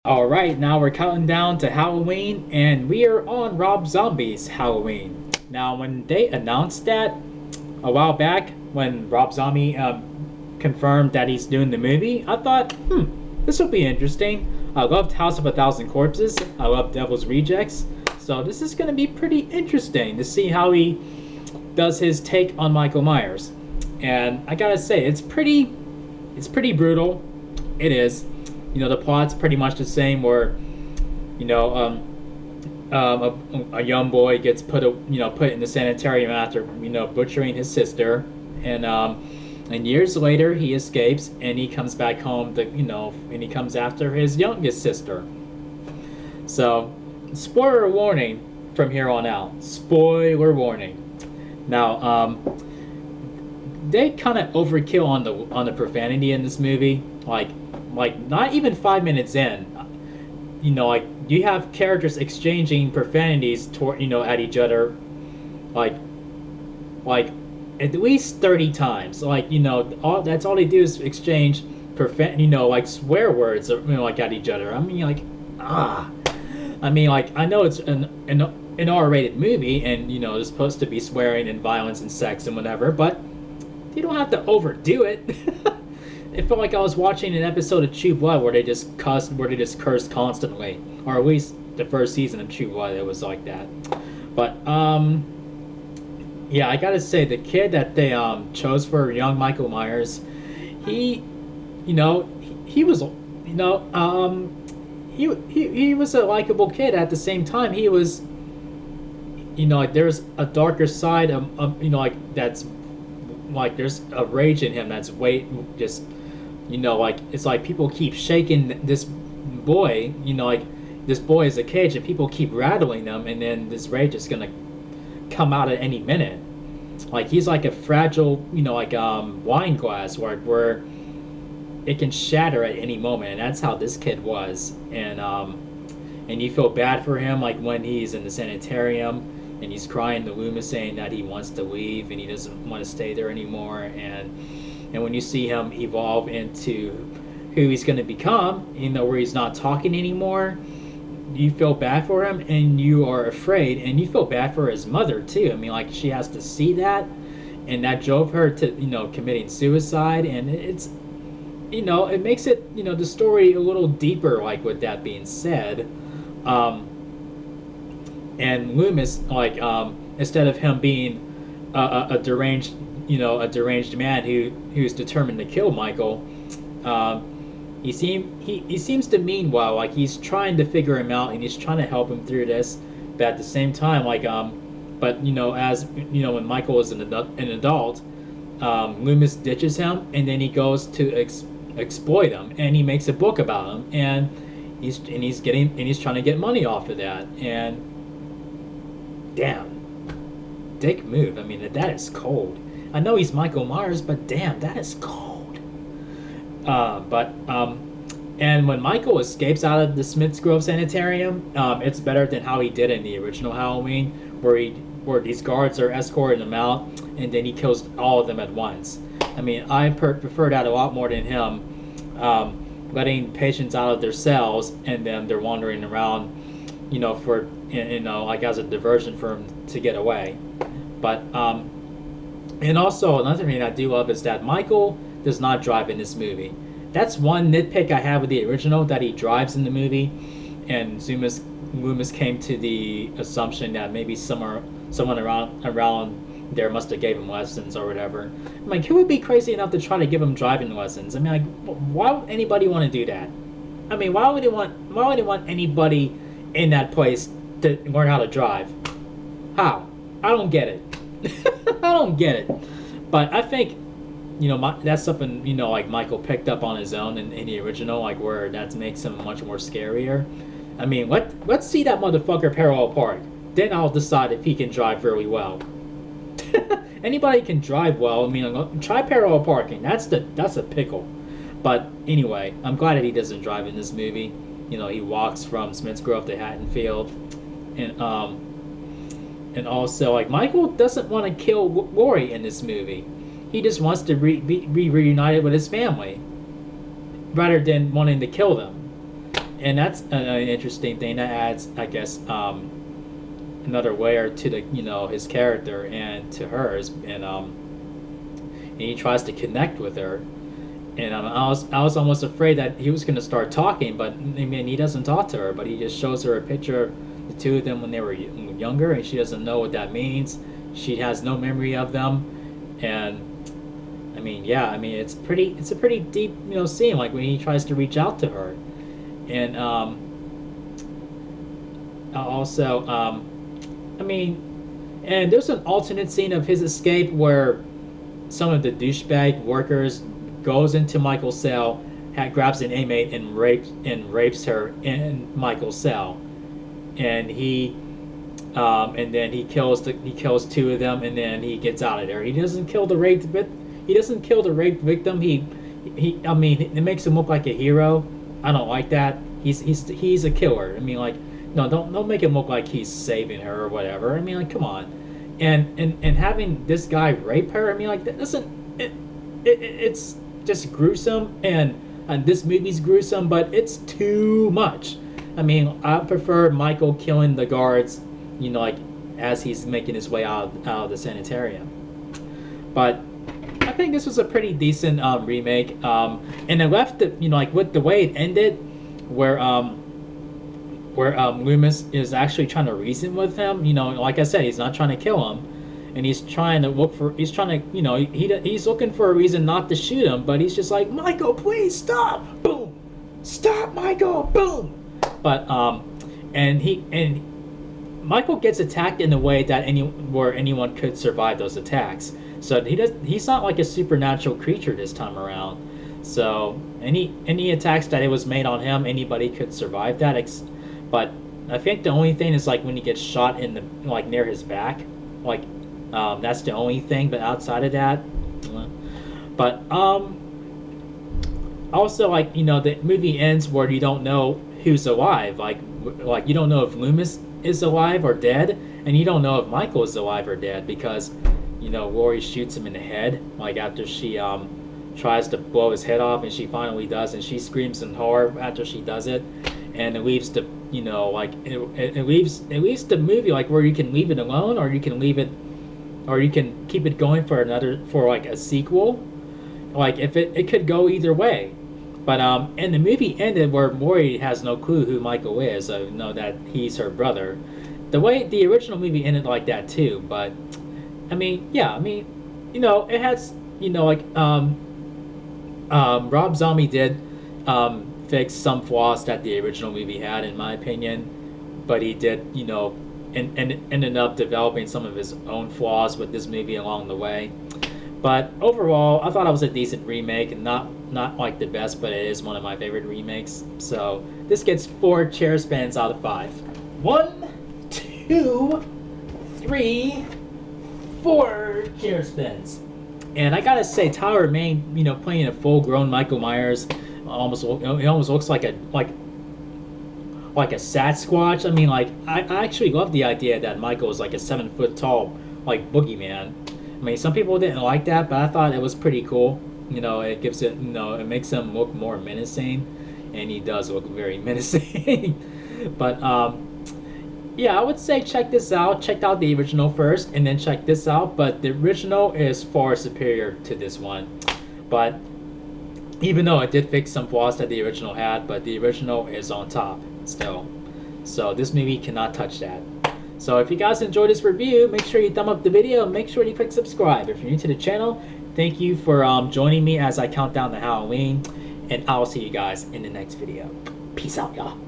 Alright, now we're counting down to Halloween, and we are on Rob Zombie's Halloween. Now, when they announced that a while back, when Rob Zombie confirmed that he's doing the movie, I thought, this will be interesting. I loved House of a Thousand Corpses, I love Devil's Rejects, so this is going to be pretty interesting to see how he does his take on Michael Myers. And I gotta say, it's pretty brutal. It is. The plot's pretty much the same. Where you know, a young boy gets put in the sanitarium after butchering his sister, and years later he escapes and he comes back home. And he comes after his youngest sister. So, spoiler warning from here on out. Spoiler warning. Now, they kind of overkill on the profanity in this movie. Like not even 5 minutes in, like you have characters exchanging profanities toward at each other, like like at least 30 times. All that's all they do is exchange like swear words, like at each other. I know it's an R-rated movie, and it's supposed to be swearing and violence and sex and whatever, but you don't have to overdo it. It felt like I was watching an episode of True Blood where they just cursed constantly, or at least the first season of True Blood, it was like that. But yeah, I gotta say the kid that they chose for young Michael Myers, he, he was, he was a likable kid. At the same time, he was, like there's a darker side of like that's like there's a rage in him that's way just like it's like people keep shaking this boy, like this boy is a cage and people keep rattling them, and then this rage is gonna come out at any minute. Like he's like a fragile like wine glass where it can shatter at any moment, and that's how this kid was. And you feel bad for him, like when he's in the sanitarium and he's crying to Loomis saying that he wants to leave and he doesn't want to stay there anymore. And when you see him evolve into who he's going to become, where he's not talking anymore, you feel bad for him and you are afraid, and you feel bad for his mother too. Like she has to see that, and that drove her to committing suicide. And it's it makes it the story a little deeper. Like, with that being said, and Loomis, like instead of him being a deranged man who's determined to kill Michael, he seems to mean well. Like he's trying to figure him out and he's trying to help him through this, but at the same time, like but as when Michael is an adult, Loomis ditches him and then he goes to exploit him, and he makes a book about him, and he's trying to get money off of that. And damn, dick move. That is cold. I know he's Michael Myers, but damn, that is cold. And when Michael escapes out of the Smiths Grove Sanitarium, it's better than how he did in the original Halloween, where these guards are escorting him out, and then he kills all of them at once. I prefer that a lot more than him letting patients out of their cells and then they're wandering around, for like as a diversion for him to get away. But and also another thing I do love is that Michael does not drive in this movie. That's one nitpick I have with the original, that he drives in the movie, and Loomis came to the assumption that maybe someone around there must have gave him lessons or whatever. I'm like, who would be crazy enough to try to give him driving lessons? Like, why would anybody want to do that? Why would they want anybody in that place to learn how to drive? How? I don't get it. I don't get it. But I think that's something like Michael picked up on his own in the original, like where that makes him much more scarier. Let's see that motherfucker parallel park. Then I'll decide if he can drive really well. Anybody can drive well. Try parallel parking. That's a pickle. But anyway, I'm glad that he doesn't drive in this movie. He walks from Smiths Grove to Haddonfield, and also, like, Michael doesn't want to kill Laurie in this movie. He just wants to be reunited with his family, rather than wanting to kill them. and that's an interesting thing that adds, I guess, another layer to the his character and to hers, and he tries to connect with her, and I was almost afraid that he was going to start talking, but I mean he doesn't talk to her, but he just shows her a picture of the two of them when they were younger, and she doesn't know what that means. She has no memory of them, and I mean, yeah, I mean it's a pretty deep scene, like when he tries to reach out to her, and also I mean, and there's an alternate scene of his escape where some of the douchebag workers goes into Michael's cell, grabs an inmate and rapes her in Michael's cell, and and then he kills two of them, and then he gets out of there. He doesn't kill the raped victim. I mean, it makes him look like a hero. I don't like that. He's a killer. I mean, like, no, don't make him look like he's saving her or whatever. I mean, like, come on. And having this guy rape her, I mean, like, that doesn't it's just gruesome, and this movie's gruesome, but it's too much. I mean, I prefer Michael killing the guards, like as he's making his way out of the sanitarium. But I think this was a pretty decent remake, and it left it, like with the way it ended, where Loomis is actually trying to reason with him. Like I said, he's not trying to kill him, and he's trying to he's looking for a reason not to shoot him, but he's just like, Michael, please stop, boom, stop, Michael, boom. But and Michael gets attacked in a way that anyone could survive those attacks. So he's not like a supernatural creature this time around. So any attacks that it was made on him, anybody could survive that. But I think the only thing is like when he gets shot in the near his back, that's the only thing. But outside of that, but also the movie ends where you don't know who's alive. Like you don't know if Loomis is alive or dead, and you don't know if Michael is alive or dead because Lori shoots him in the head after she tries to blow his head off, and she finally does, and she screams in horror after she does it, and it leaves the it leaves the movie where you can leave it alone, or you can keep it going for a sequel. If it could go either way. But and the movie ended where Maury has no clue who Michael is, so know that he's her brother. The way the original movie ended like that too, but I mean, yeah, I mean, it has, Rob Zombie did fix some flaws that the original movie had, in my opinion, but he did, and ended up developing some of his own flaws with this movie along the way. But overall, I thought it was a decent remake, and not like the best, but it is one of my favorite remakes. So this gets 4 chair spins out of 5. 1, 2, 3, 4 chair spins. And I gotta say, Tyler Mane, playing a full-grown Michael Myers, it almost looks like a Sasquatch. I mean, I actually love the idea that Michael is like a 7-foot tall boogeyman. I mean, some people didn't like that, but I thought it was pretty cool. It gives it, it makes him look more menacing, and he does look very menacing. But yeah, I would say check this out. Check out the original first, and then check this out. But the original is far superior to this one. But even though it did fix some flaws that the original had, but the original is on top still. So this movie cannot touch that. So if you guys enjoyed this review, make sure you thumb up the video and make sure you click subscribe. If you're new to the channel, thank you for joining me as I count down to Halloween, and I'll see you guys in the next video. Peace out, y'all.